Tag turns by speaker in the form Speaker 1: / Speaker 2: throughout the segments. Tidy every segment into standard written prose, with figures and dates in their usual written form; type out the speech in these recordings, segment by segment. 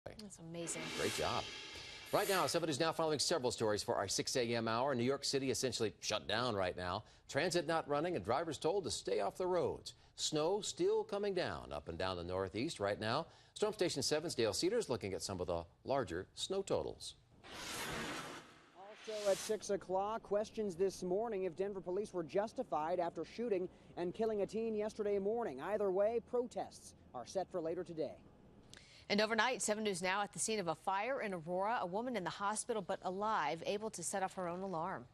Speaker 1: That's amazing.
Speaker 2: Great job. Right now, 7 News Now following several stories for our 6 a.m. hour. New York City essentially shut down right now. Transit not running and drivers told to stay off the roads. Snow still coming down up and down the Northeast right now. Storm Station 7's Dale Cedars looking at some of the larger snow totals.
Speaker 3: Also at 6 o'clock, questions this morning if Denver police were justified after shooting and killing a teen yesterday morning. Either way, protests are set for later today.
Speaker 1: And overnight, 7 News Now at the scene of a fire in Aurora. A woman in the hospital but alive, able to set off her own alarm.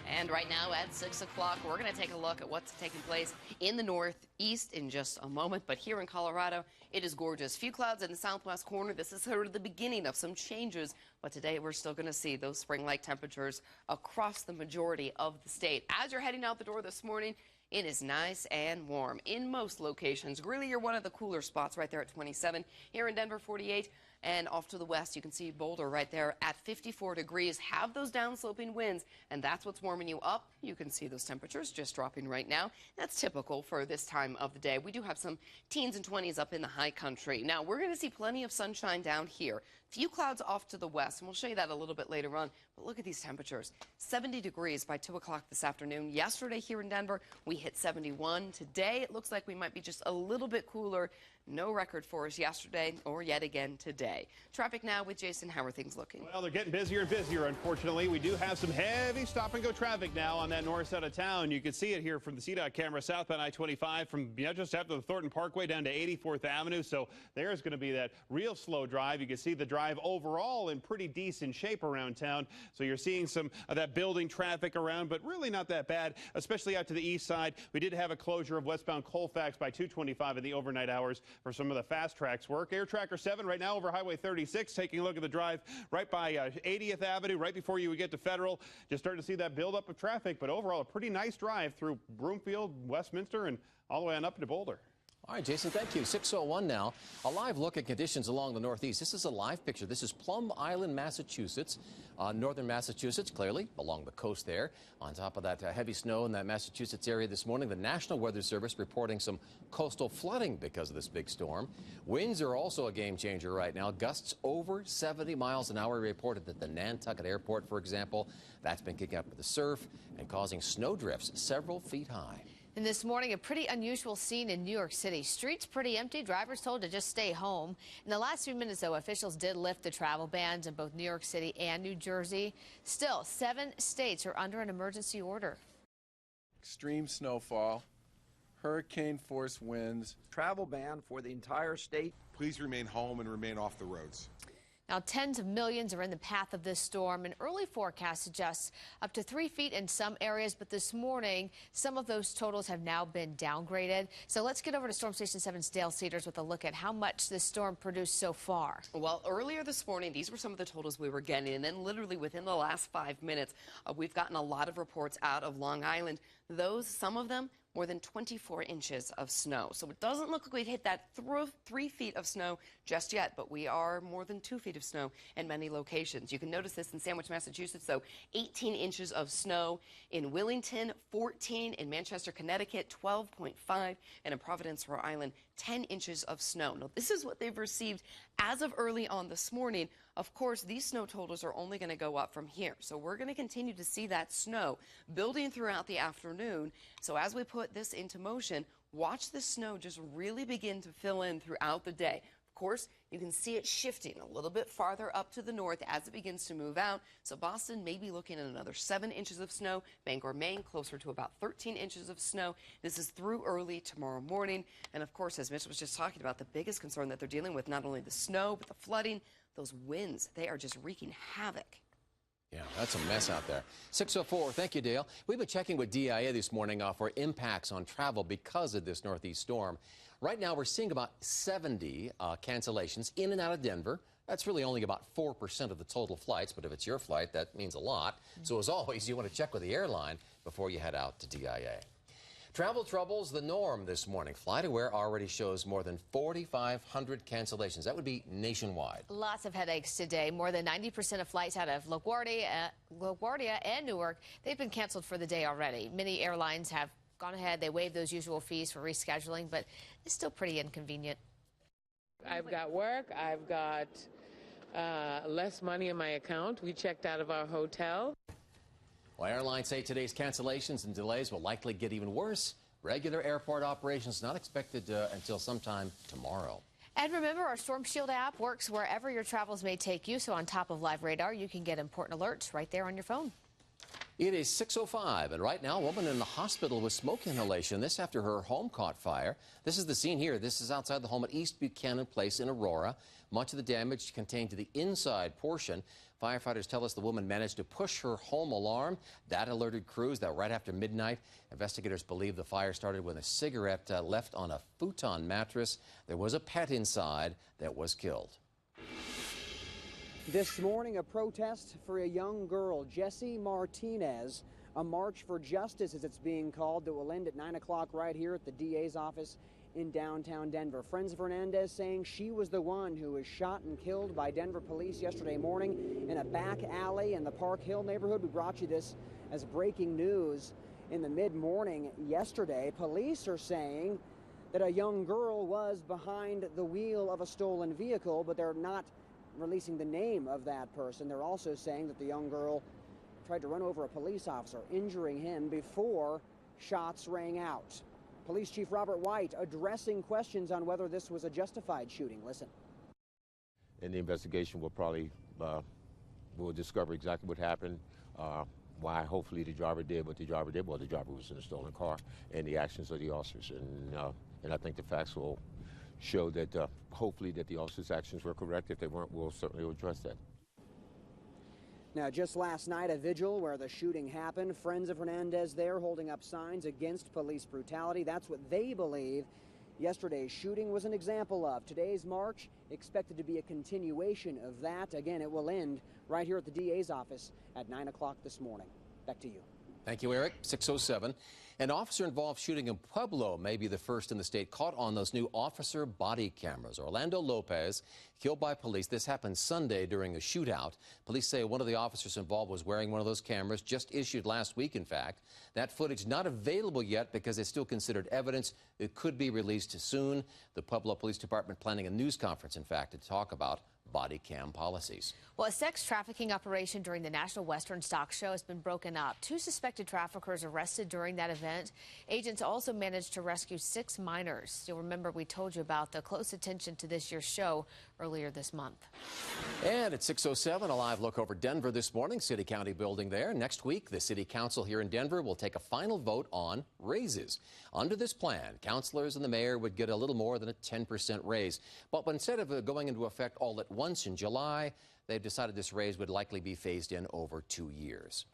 Speaker 4: And right now at 6 o'clock, we're going to take a look at what's taking place in the Northeast in just a moment. But here in Colorado, it is gorgeous. Few clouds in the southwest corner. This is sort of the beginning of some changes. But today, we're still going to see those spring-like temperatures across the majority of the state. As you're heading out the door this morning, it is nice and warm in most locations. Greeley, you're one of the cooler spots right there at 27. Here in Denver, 48. And off to the west, you can see Boulder right there at 54 degrees. Have those downsloping winds, and that's what's warming you up. You can see those temperatures just dropping right now. That's typical for this time of the day. We do have some teens and 20s up in the high country. Now, we're going to see plenty of sunshine down here. Few clouds off to the west, and we'll show you that a little bit later on. But look at these temperatures. 70 degrees by 2 o'clock this afternoon. Yesterday here in Denver, we hit 71. Today, it looks like we might be just a little bit cooler. No record for us yesterday or yet again today. Traffic now with Jason. How are things looking?
Speaker 5: Well, they're getting busier and busier, unfortunately. We do have some heavy stop-and-go traffic now on that north side of town. You can see it here from the CDOT camera southbound I-25 from just after the Thornton Parkway down to 84th Avenue. So there's going to be that real slow drive. You can see the drive overall in pretty decent shape around town. So you're seeing some of that building traffic around, but really not that bad, especially out to the east side. We did have a closure of westbound Colfax by 225 in the overnight hours for some of the fast tracks work. Air Tracker 7 right now over Highway 36, taking a look at the drive right by 80th Avenue, right before you would get to Federal. Just starting to see that buildup of traffic, but overall a pretty nice drive through Broomfield, Westminster, and all the way on up into Boulder.
Speaker 2: All right, Jason, thank you. 6:01 now. A live look at conditions along the Northeast. This is a live picture. This is Plum Island, Massachusetts. Northern Massachusetts, clearly, along the coast there. On top of that heavy snow in that Massachusetts area this morning, the National Weather Service reporting some coastal flooding because of this big storm. Winds are also a game changer right now. Gusts over 70 miles an hour reported at the Nantucket Airport, for example. That's been kicking up the surf and causing snow drifts several feet high.
Speaker 1: And this morning, a pretty unusual scene in New York City. Streets pretty empty. Drivers told to just stay home. In the last few minutes, though, officials did lift the travel bans in both New York City and New Jersey. Still, 7 states are under an emergency order.
Speaker 6: Extreme snowfall, hurricane-force winds.
Speaker 7: Travel ban for the entire state.
Speaker 8: Please remain home and remain off the roads.
Speaker 1: Now, tens of millions are in the path of this storm. An early forecast suggests up to 3 feet in some areas, but this morning, some of those totals have now been downgraded. So let's get over to Storm Station 7's Dale Cedars with a look at how much this storm produced so far.
Speaker 4: Well, earlier this morning, these were some of the totals we were getting, and then literally within the last 5 minutes, we've gotten a lot of reports out of Long Island. Some of them, more than 24 inches of snow. So it doesn't look like we'd hit that 3 feet of snow just yet, but we are more than 2 feet of snow in many locations. You can notice this in Sandwich, Massachusetts, though, 18 inches of snow. In Willington, 14. In Manchester, Connecticut, 12.5. And in Providence, Rhode Island, 10 inches of snow. Now, this is what they've received as of early on this morning. Of course, these snow totals are only going to go up from here. So we're going to continue to see that snow building throughout the afternoon. So as we put this into motion, watch the snow just really begin to fill in throughout the day. Of course, you can see it shifting a little bit farther up to the north as it begins to move out. So Boston may be looking at another 7 inches of snow. Bangor, Maine, closer to about 13 inches of snow. This is through early tomorrow morning. And of course, as Mitch was just talking about, the biggest concern that they're dealing with, not only the snow, but the flooding, those winds, they are just wreaking havoc.
Speaker 2: Yeah, that's a mess out there. 6:04, thank you, Dale. We've been checking with DIA this morning for impacts on travel because of this northeast storm. Right now, we're seeing about 70 cancellations in and out of Denver. That's really only about 4% of the total flights, but if it's your flight, that means a lot. So as always, you want to check with the airline before you head out to DIA. Travel troubles the norm this morning. FlightAware already shows more than 4,500 cancellations. That would be nationwide.
Speaker 1: Lots of headaches today. More than 90% of flights out of LaGuardia and Newark, they've been canceled for the day already. Many airlines have gone ahead. They waived those usual fees for rescheduling, but it's still pretty inconvenient.
Speaker 9: I've got work. I've got less money in my account. We checked out of our hotel.
Speaker 2: Well, airlines say today's cancellations and delays will likely get even worse. Regular airport operations not expected until sometime tomorrow.
Speaker 1: And remember, our Storm Shield app works wherever your travels may take you. So on top of Live Radar, you can get important alerts right there on your phone.
Speaker 2: It is 6:05, and right now, a woman in the hospital with smoke inhalation. This after her home caught fire. This is the scene here. This is outside the home at East Buchanan Place in Aurora. Much of the damage contained to the inside portion. Firefighters tell us the woman managed to push her home alarm. That alerted crews that right after midnight. Investigators believe the fire started when a cigarette left on a futon mattress. There was a pet inside that was killed.
Speaker 3: This morning, a protest for a young girl, Jessie Martinez. A march for justice, as it's being called, that will end at 9 o'clock right here at the DA's office in downtown Denver. Friends of Hernandez saying she was the one who was shot and killed by Denver police yesterday morning in a back alley in the Park Hill neighborhood. We brought you this as breaking news in the mid-morning yesterday. Police are saying that a young girl was behind the wheel of a stolen vehicle, but they're not releasing the name of that person. They're also saying that the young girl tried to run over a police officer, injuring him before shots rang out. Police Chief Robert White addressing questions on whether this was a justified shooting. Listen.
Speaker 10: In the investigation, we'll discover exactly what happened, why hopefully the driver did what the driver did. Well, the driver was in a stolen car, and the actions of the officers. And I think the facts will show that hopefully that the officers' actions were correct. If they weren't, we'll certainly address that.
Speaker 3: Now, just last night, a vigil where the shooting happened. Friends of Hernandez there holding up signs against police brutality. That's what they believe yesterday's shooting was an example of. Today's march expected to be a continuation of that. Again, it will end right here at the DA's office at 9 o'clock this morning. Back to you.
Speaker 2: Thank you, Eric. 6:07. An officer-involved shooting in Pueblo may be the first in the state caught on those new officer body cameras. Orlando Lopez killed by police. This happened Sunday during a shootout. Police say one of the officers involved was wearing one of those cameras, just issued last week, in fact. That footage not available yet because it's still considered evidence. It could be released soon. The Pueblo Police Department planning a news conference, in fact, to talk about body cam policies.
Speaker 1: Well, a sex trafficking operation during the National Western Stock Show has been broken up. 2 suspected traffickers arrested during that event. Agents also managed to rescue 6 minors. You'll remember we told you about the close attention to this year's show earlier this month.
Speaker 2: And at 6:07, a live look over Denver this morning. City County building there. Next week, the City Council here in Denver will take a final vote on raises. Under this plan, councilors and the mayor would get a little more than a 10% raise. But instead of going into effect all at once in July, they've decided this raise would likely be phased in over 2 years.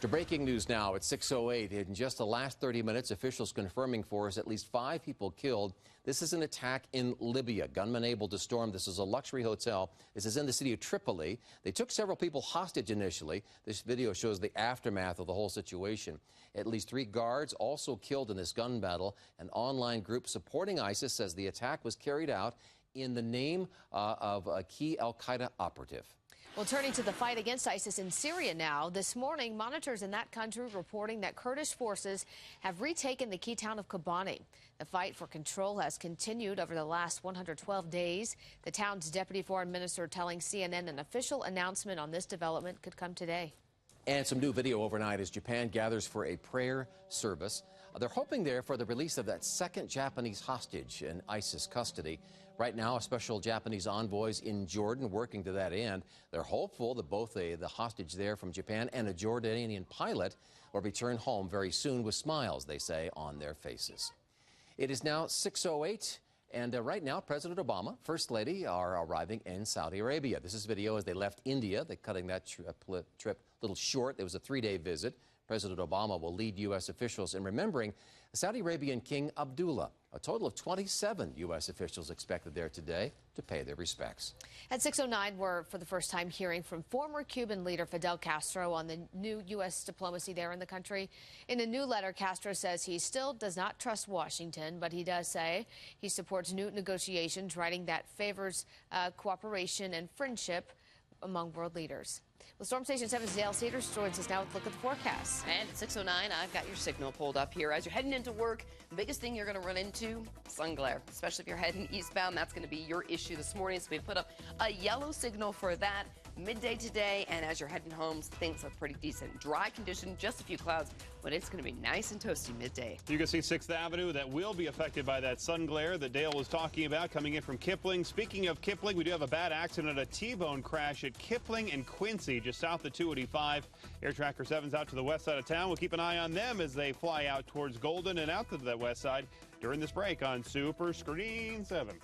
Speaker 2: To breaking news now at 6:08. In just the last 30 minutes, officials confirming for us at least 5 people killed. This is an attack in Libya. Gunmen able to storm. This is a luxury hotel. This is in the city of Tripoli. They took several people hostage initially. This video shows the aftermath of the whole situation. At least 3 guards also killed in this gun battle. An online group supporting ISIS says the attack was carried out in the name of a key al-Qaeda operative.
Speaker 1: Well, turning to the fight against ISIS in Syria now. This morning, monitors in that country reporting that Kurdish forces have retaken the key town of Kobani. The fight for control has continued over the last 112 days. The town's deputy foreign minister telling CNN an official announcement on this development could come today.
Speaker 2: And some new video overnight as Japan gathers for a prayer service. They're hoping there for the release of that second Japanese hostage in ISIS custody. Right now, a special Japanese envoy's in Jordan working to that end. They're hopeful that both the hostage there from Japan and a Jordanian pilot will return home very soon with smiles, they say, on their faces. It is now 6:08. And right now, President Obama, First Lady are arriving in Saudi Arabia. This is video as they left India. They're cutting that trip a little short. It was a 3-day visit. President Obama will lead U.S. officials in remembering Saudi Arabian King Abdullah. A total of 27 U.S. officials expected there today to pay their respects.
Speaker 1: At 6:09, we're for the first time hearing from former Cuban leader Fidel Castro on the new U.S. diplomacy there in the country. In a new letter, Castro says he still does not trust Washington, but he does say he supports new negotiations, writing that favors cooperation and friendship among world leaders. Well, Storm Station 7's Dale Cedars joins us now with a look at the forecast.
Speaker 4: And at 6:09, I've got your signal pulled up here. As you're heading into work, the biggest thing you're going to run into, sun glare. Especially if you're heading eastbound, that's going to be your issue this morning. So we put up a yellow signal for that midday today. And as you're heading home, things look pretty decent. Dry condition, just a few clouds, but it's going to be nice and toasty midday.
Speaker 5: You can see 6th Avenue that will be affected by that sun glare that Dale was talking about coming in from Kipling. Speaking of Kipling, we do have a bad accident, a T-bone crash at Kipling and Quincy, just south of 285. Air Tracker 7's out to the west side of town. We'll keep an eye on them as they fly out towards Golden and out to that west side during this break on Super Screen 7.